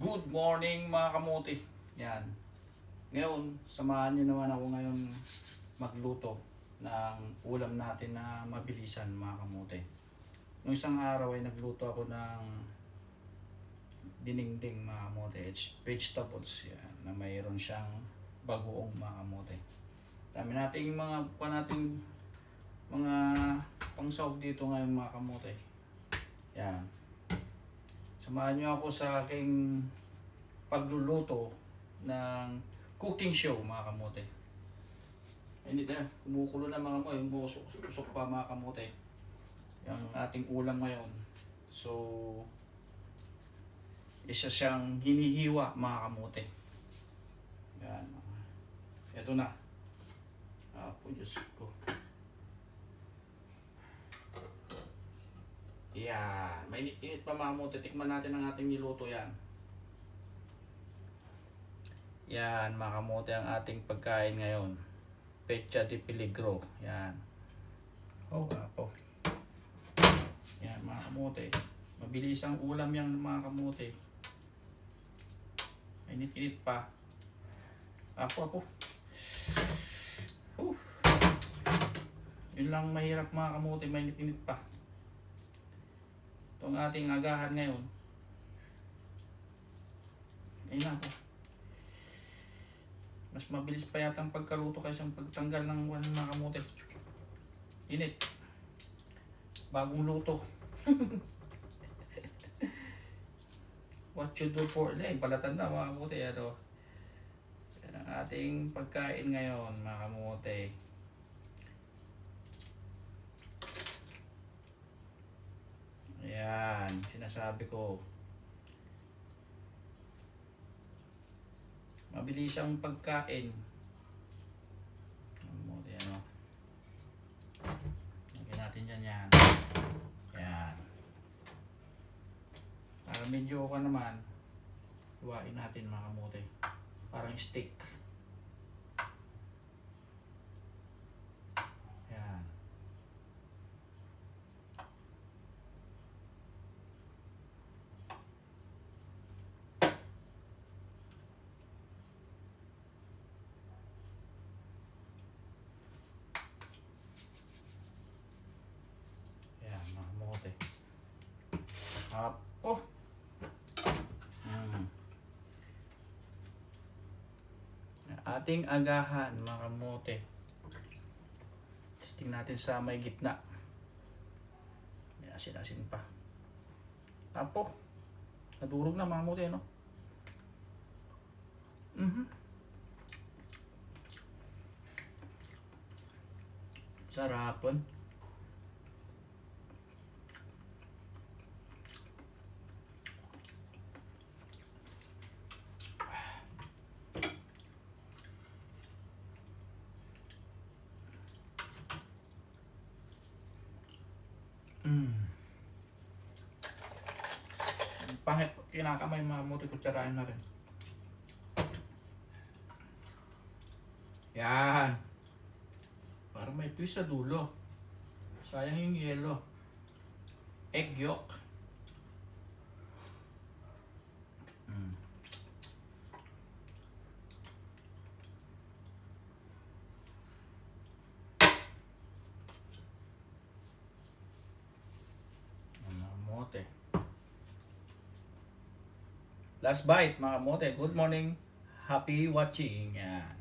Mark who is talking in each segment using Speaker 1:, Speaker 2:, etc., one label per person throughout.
Speaker 1: Good morning mga kamuti. Yan. Ngayon, samahan nyo naman ako ngayon magluto ng ulam natin na mabilisan mga kamuti. Nung isang araw ay nagluto ako ng dinengdeng mga kamuti. It's vegetables yan, na mayroon siyang bagoong mga kamuti. Dami nating mga pangsahog dito ngayon mga kamuti. Yan. Samahan nyo ako sa aking pagluluto ng cooking show mga kamote. Hindi na, kumukulo na mga mo, yung usok pa mga kamote. Yung ating ulam ngayon. So, isa siyang hinihiwa mga kamote. Yan. Ito na. Apo, Diyos ko. Yan. Mainit-init pa mga kamote. Tikman natin ang ating niluto yan. Yan mga kamote ang ating pagkain ngayon. Pecha de peligro. Yan. Oh, apo. Yan mga kamote. Mabilis ang ulam yan mga kamote. Init-init pa. Apo. Yun lang mahirap mga kamote. Mainit-init pa. Itong ating agahan ngayon. Ayun na po. Mas mabilis pa yata ang pagkaluto kaysa ang pagtanggal ng mga kamote. Init. Bagong luto. What you do for balatan na mga kamote. Ano? Yan ang ating pagkain ngayon mga kamote. Ayan. Sinasabi ko. Mabilis ang pagkain. Ano? Lagyan natin dyan yan. Yan. Para medyo ka naman, iwain natin mga kamote. Parang steak. Yan. Oh. Ating agahan mga kamote. Testing natin sa may gitna. May asin-asin pa. Tapo. Nadurog na mga kamote, no? Sarapon. Pangit, kinakamay mga kamote, kutsarain na rin. Yan. Para may twist sa dulo. Sayang yung yelo. Egg yolk. Kamote. Last bite mga kamote. Good morning. Happy watching. Yan.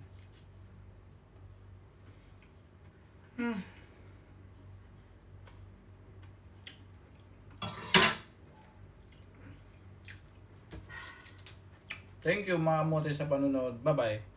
Speaker 1: Thank you mga kamote sa panonood. Bye bye.